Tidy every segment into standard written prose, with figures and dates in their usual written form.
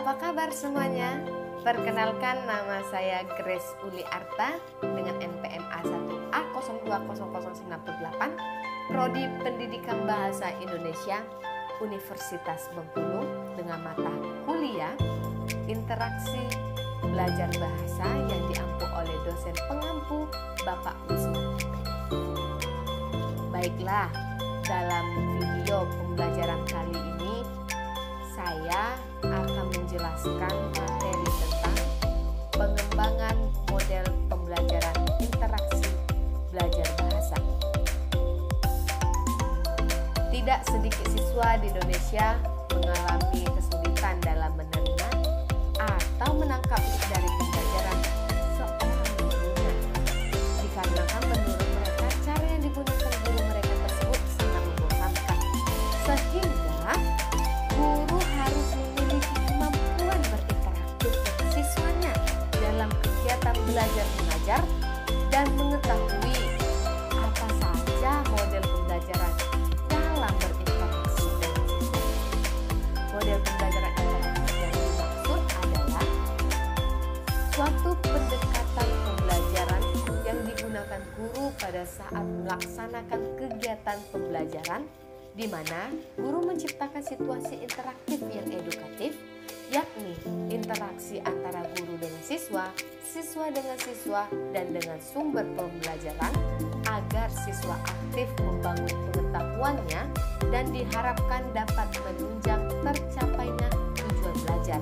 Apa kabar semuanya? Perkenalkan, nama saya Grace Uli Arta dengan NPM A1A020098, Prodi Pendidikan Bahasa Indonesia, Universitas Bengkulu, dengan mata kuliah Interaksi Belajar Bahasa yang diampu oleh dosen pengampu Bapak Wisnu. Baiklah, dalam video pembelajaran kali ini saya akan menjelaskan materi tentang pengembangan model pembelajaran interaksi belajar bahasa. Tidak sedikit siswa di Indonesia mengalami kesulitan dalam menerima atau menangkap dari pembelajaran seorang gurunya, dikarenakan menurut mereka cara yang digunakan guru mereka tersebut sangat membosankan, sehingga guru harus memiliki kemampuan berinteraksi dengan siswanya dalam kegiatan belajar mengajar dan mengetahui apa saja model pembelajaran dalam berinteraksi dengan siswa. Model pembelajaran interaksi yang dimaksud adalah suatu pendekatan pembelajaran yang digunakan guru pada saat melaksanakan kegiatan pembelajaran, di mana guru menciptakan situasi interaktif yang edukatif, yakni interaksi antara guru dengan siswa, siswa dengan siswa, dan dengan sumber pembelajaran, agar siswa aktif membangun pengetahuannya dan diharapkan dapat menunjang tercapainya tujuan belajar.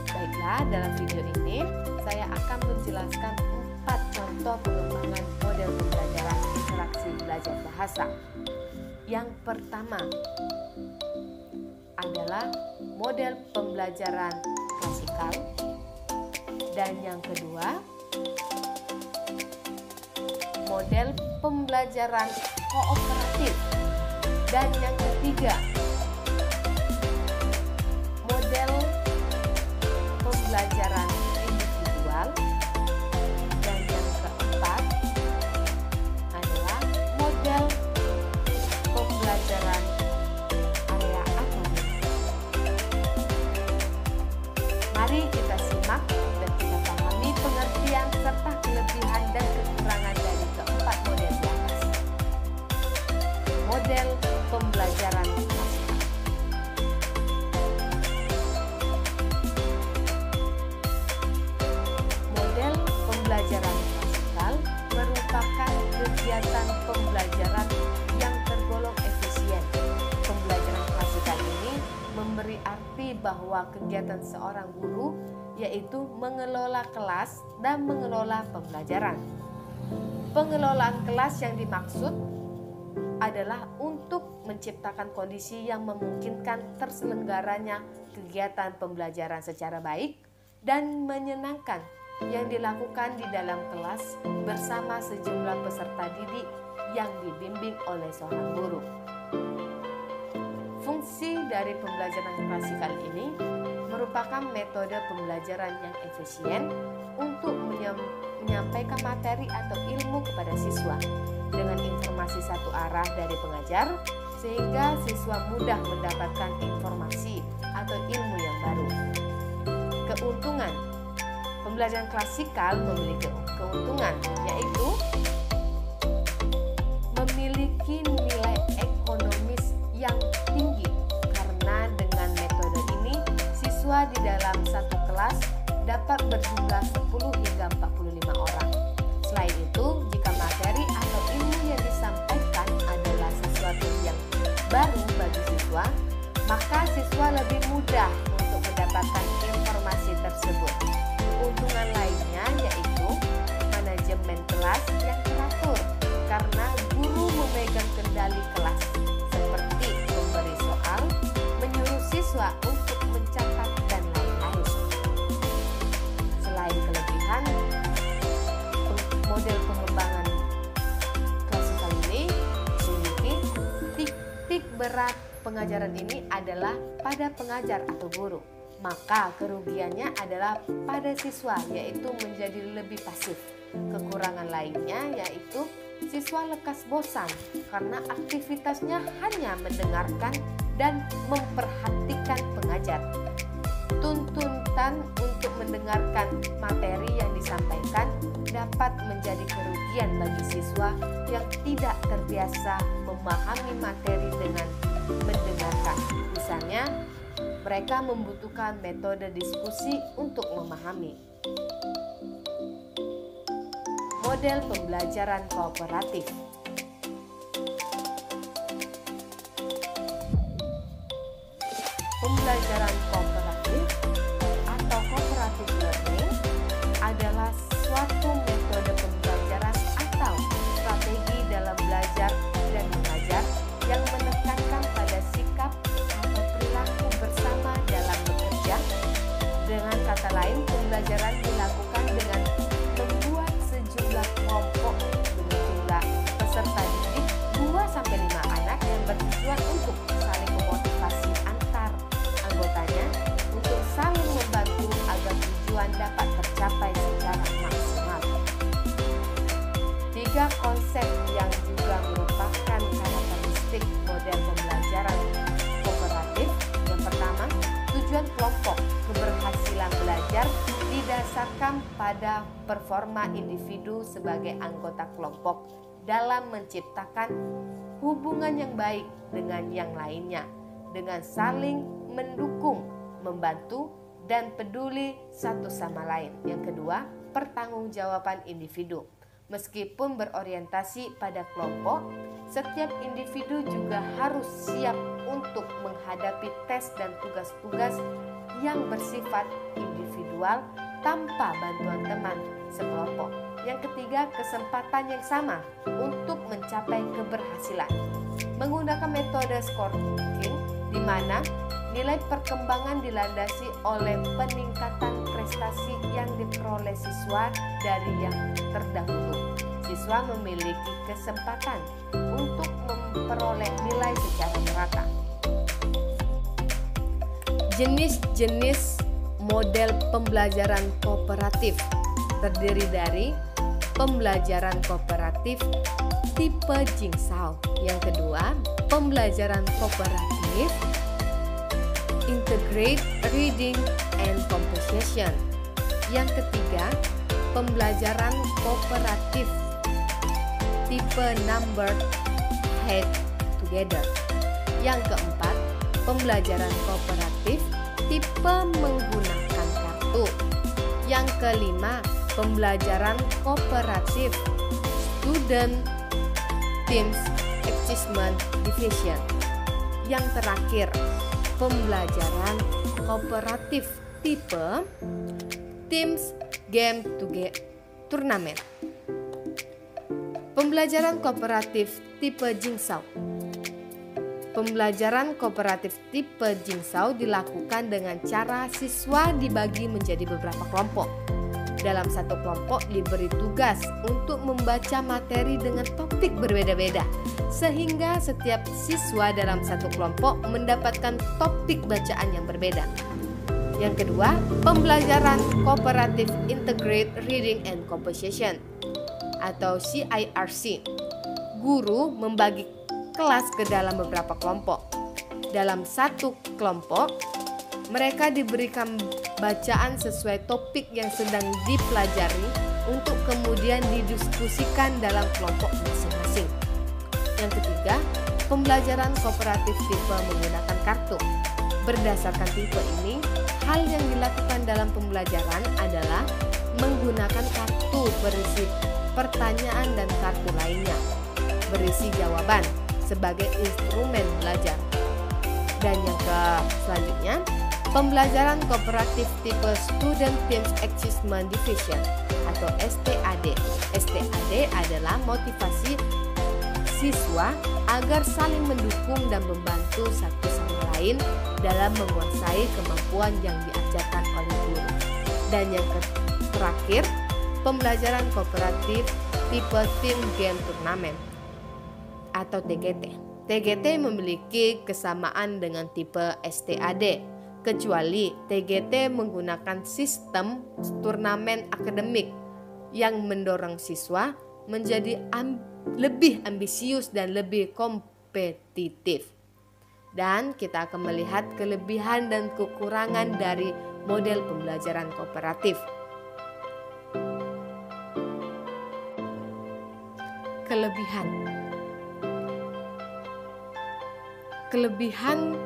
Baiklah, dalam video ini saya akan menjelaskan 4 contoh pengembangan model pembelajaran interaksi belajar bahasa. Yang pertama adalah model pembelajaran klasikal, dan yang kedua model pembelajaran kooperatif, dan yang ketiga model pembelajaran individual, dan yang keempat adalah model pembelajaran area akademik. Mari kita simak dan kita pahami pengertian serta kelebihan dan kekurangan dari keempat model di atas. Model pembelajaran klasikal. Model pembelajaran klasikal merupakan kegiatan pembelajaran yang tergolong efisien. Pembelajaran klasikal ini memberi arti bahwa kegiatan seorang guru yaitu mengelola kelas dan mengelola pembelajaran. Pengelolaan kelas yang dimaksud adalah untuk menciptakan kondisi yang memungkinkan terselenggaranya kegiatan pembelajaran secara baik dan menyenangkan yang dilakukan di dalam kelas bersama sejumlah peserta didik yang dibimbing oleh seorang guru. Fungsi dari pembelajaran klasikal ini merupakan metode pembelajaran yang efisien untuk menyampaikan materi atau ilmu kepada siswa dengan informasi satu arah dari pengajar, sehingga siswa mudah mendapatkan informasi atau ilmu yang baru. Keuntungan pembelajaran klasikal memiliki keuntungan, yaitu memiliki nilai ekonomis yang tinggi, karena dengan metode ini siswa di dalam satu kelas dapat berjumlah 10 hingga 45 orang. Selain itu, jika materi atau ilmu yang disampaikan adalah sesuatu yang baru bagi siswa, maka siswa lebih mudah untuk mendapatkan informasi tersebut. Keuntungan lainnya yaitu manajemen kelas yang teratur, karena guru memegang kendali kelas, seperti memberi soal, menyuruh siswa untuk mencatat, dan lain-lain. Selain kelebihan, model pengembangan klasikal ini memiliki titik berat pengajaran ini adalah pada pengajar atau guru. Maka kerugiannya adalah pada siswa, yaitu menjadi lebih pasif. Kekurangan lainnya yaitu siswa lekas bosan karena aktivitasnya hanya mendengarkan dan memperhatikan pengajar. tuntutan untuk mendengarkan materi yang disampaikan dapat menjadi kerugian bagi siswa yang tidak terbiasa memahami materi dengan mendengarkan. Misalnya, mereka membutuhkan metode diskusi untuk memahami. Model pembelajaran kooperatif. Pembelajaran kooperatif atau cooperative learning adalah suatu metode pembelajaran atau strategi dalam belajar dan mengajar yang menekankan pada sikap atau perilaku bersama dalam bekerja. Dengan kata lain, pembelajaran dilakukan dengan membuat sejumlah kelompok dengan jumlah peserta didik 2-5 anak yang bertujuan untuk saling memotivasi antar anggotanya untuk saling membantu agar tujuan dapat tercapai secara maksimal. 3 konsep yang juga merupakan karakteristik model pembelajaran kooperatif. Yang pertama, tujuan kelompok. Keberhasilan belajar didasarkan pada performa individu sebagai anggota kelompok dalam menciptakan hubungan yang baik dengan yang lainnya, dengan saling mendukung, membantu, dan peduli satu sama lain. Yang kedua, pertanggungjawaban individu. Meskipun berorientasi pada kelompok, setiap individu juga harus siap untuk menghadapi tes dan tugas-tugas yang bersifat individual tanpa bantuan teman sekelompok. Yang ketiga, kesempatan yang sama untuk mencapai keberhasilan. Menggunakan metode scoring di mana nilai perkembangan dilandasi oleh peningkatan prestasi yang diperoleh siswa dari yang terdahulu. Siswa memiliki kesempatan untuk memperoleh nilai secara merata. Jenis-jenis model pembelajaran kooperatif terdiri dari pembelajaran kooperatif tipe Jigsaw. Yang kedua, pembelajaran kooperatif Integrate Reading and Comprehension. Yang ketiga, pembelajaran kooperatif tipe Numbered Head Together. Yang keempat, pembelajaran kooperatif tipe menggunakan kartu. Yang kelima, pembelajaran kooperatif Student Teams Achievement Division. Yang terakhir, pembelajaran kooperatif tipe Teams Game Tournament. Pembelajaran kooperatif tipe Jigsaw. Pembelajaran kooperatif tipe Jigsaw dilakukan dengan cara siswa dibagi menjadi beberapa kelompok. Dalam satu kelompok diberi tugas untuk membaca materi dengan topik berbeda-beda, sehingga setiap siswa dalam satu kelompok mendapatkan topik bacaan yang berbeda. Yang kedua, pembelajaran kooperatif Integrate Reading and Comprehension atau CIRC. Guru membagi kelas ke dalam beberapa kelompok. Dalam satu kelompok, mereka diberikan bacaan sesuai topik yang sedang dipelajari untuk kemudian didiskusikan dalam kelompok masing-masing. Yang ketiga, pembelajaran kooperatif tipe menggunakan kartu. Berdasarkan tipe ini, hal yang dilakukan dalam pembelajaran adalah menggunakan kartu berisi pertanyaan dan kartu lainnya berisi jawaban sebagai instrumen belajar. Dan yang selanjutnya, pembelajaran kooperatif tipe Student Teams Achievement Division atau STAD. STAD adalah motivasi siswa agar saling mendukung dan membantu satu sama lain dalam menguasai kemampuan yang diajarkan oleh guru. Dan yang terakhir, pembelajaran kooperatif tipe Team Game Tournament atau TGT. TGT memiliki kesamaan dengan tipe STAD, kecuali TGT menggunakan sistem turnamen akademik yang mendorong siswa menjadi lebih ambisius dan lebih kompetitif. Dan kita akan melihat kelebihan dan kekurangan dari model pembelajaran kooperatif. Kelebihan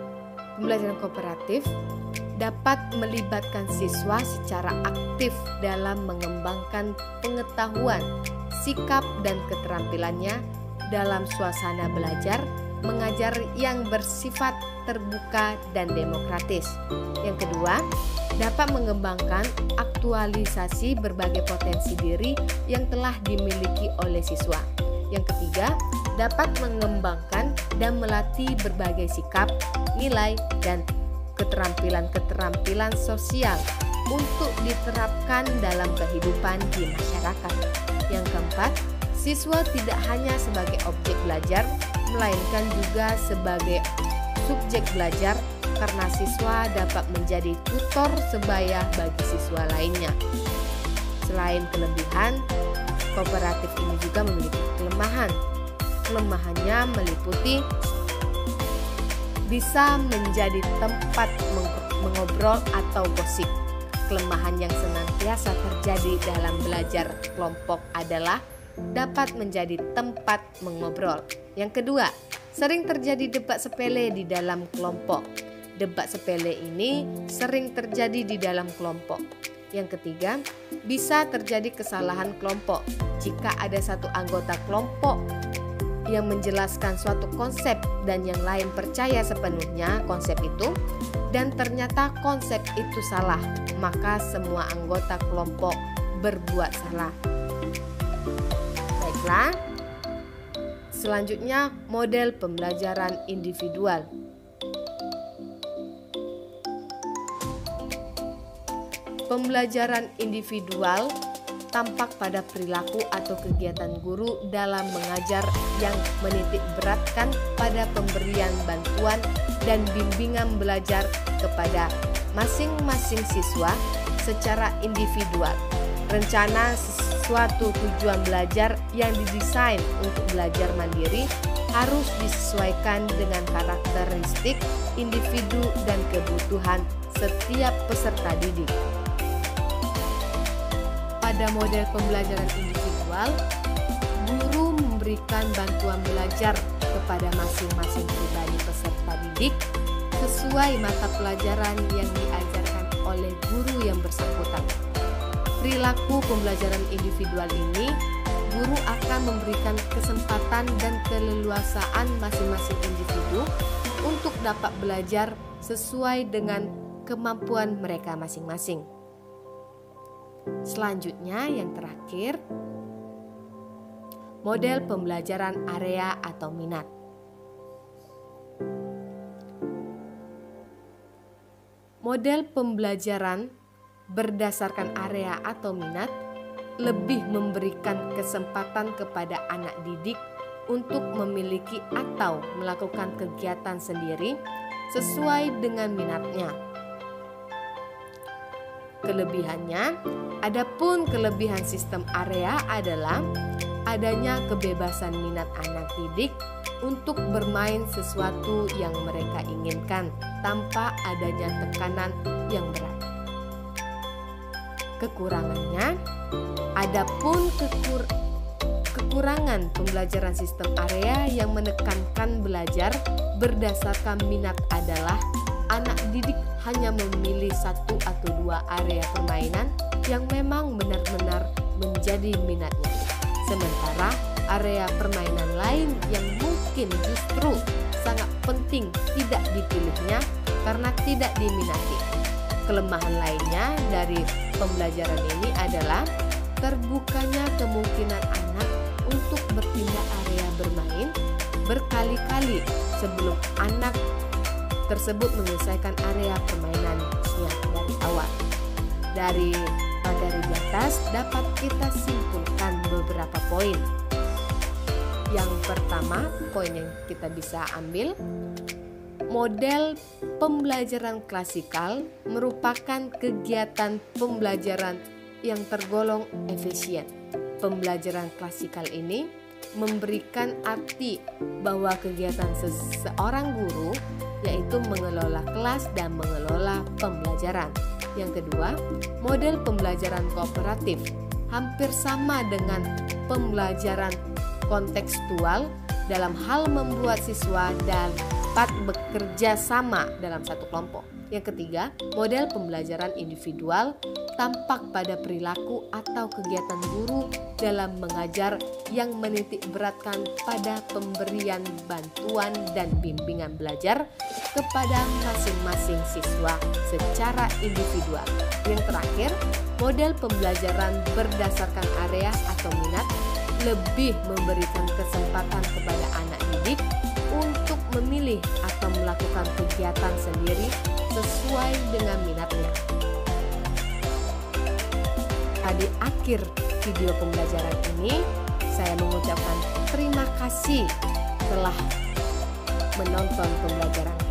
pembelajaran kooperatif dapat melibatkan siswa secara aktif dalam mengembangkan pengetahuan, sikap, dan keterampilannya dalam suasana belajar mengajar yang bersifat terbuka dan demokratis. Yang kedua, dapat mengembangkan aktualisasi berbagai potensi diri yang telah dimiliki oleh siswa. Yang ketiga, dapat mengembangkan dan melatih berbagai sikap, nilai, dan keterampilan-keterampilan sosial untuk diterapkan dalam kehidupan di masyarakat. Yang keempat, siswa tidak hanya sebagai objek belajar, melainkan juga sebagai subjek belajar karena siswa dapat menjadi tutor sebaya bagi siswa lainnya. Selain kelebihan, kooperatif ini juga memiliki kelemahan. Kelemahannya meliputi bisa menjadi tempat mengobrol atau gosip. Kelemahan yang senantiasa terjadi dalam belajar kelompok adalah dapat menjadi tempat mengobrol. Yang kedua, sering terjadi debat sepele di dalam kelompok. Debat sepele ini sering terjadi di dalam kelompok. Yang ketiga, bisa terjadi kesalahan kelompok jika ada satu anggota kelompok yang menjelaskan suatu konsep dan yang lain percaya sepenuhnya konsep itu, dan ternyata konsep itu salah, maka semua anggota kelompok berbuat salah. Baiklah, selanjutnya model pembelajaran individual. Pembelajaran individual tampak pada perilaku atau kegiatan guru dalam mengajar yang menitik beratkan pada pemberian bantuan dan bimbingan belajar kepada masing-masing siswa secara individual. Rencana suatu tujuan belajar yang didesain untuk belajar mandiri harus disesuaikan dengan karakteristik individu dan kebutuhan setiap peserta didik. Pada model pembelajaran individual, guru memberikan bantuan belajar kepada masing-masing pribadi peserta didik sesuai mata pelajaran yang diajarkan oleh guru yang bersangkutan. Perilaku pembelajaran individual ini, guru akan memberikan kesempatan dan keleluasaan masing-masing individu untuk dapat belajar sesuai dengan kemampuan mereka masing-masing. Selanjutnya, yang terakhir, model pembelajaran area atau minat. Model pembelajaran berdasarkan area atau minat lebih memberikan kesempatan kepada anak didik untuk memiliki atau melakukan kegiatan sendiri sesuai dengan minatnya. Kelebihannya, adapun kelebihan sistem area adalah adanya kebebasan minat anak didik untuk bermain sesuatu yang mereka inginkan tanpa adanya tekanan yang berat. Kekurangannya, adapun kekurangan pembelajaran sistem area yang menekankan belajar berdasarkan minat adalah anak didik hanya memilih satu atau dua area permainan yang memang benar-benar menjadi minatnya. Sementara area permainan lain yang mungkin justru sangat penting tidak dipilihnya karena tidak diminati. Kelemahan lainnya dari pembelajaran ini adalah terbukanya kemungkinan anak untuk berpindah area bermain berkali-kali sebelum anak tersebut menyelesaikan area permainannya dari awal. Dari materi di atas dapat kita simpulkan beberapa poin. Yang pertama, poin yang kita bisa ambil, model pembelajaran klasikal merupakan kegiatan pembelajaran yang tergolong efisien. Pembelajaran klasikal ini memberikan arti bahwa kegiatan seseorang guru yaitu mengelola kelas dan mengelola pembelajaran. Yang kedua, model pembelajaran kooperatif hampir sama dengan pembelajaran kontekstual dalam hal membuat siswa dapat bekerja sama dalam satu kelompok. Yang ketiga, model pembelajaran individual tampak pada perilaku atau kegiatan guru dalam mengajar yang menitik beratkan pada pemberian bantuan dan bimbingan belajar kepada masing-masing siswa secara individual. Yang terakhir, model pembelajaran berdasarkan area atau minat lebih memberikan kesempatan kepada anak didik untuk memilih atau melakukan kegiatan sendiri sesuai dengan minatnya. Di akhir video pembelajaran ini, saya mengucapkan terima kasih telah menonton pembelajaran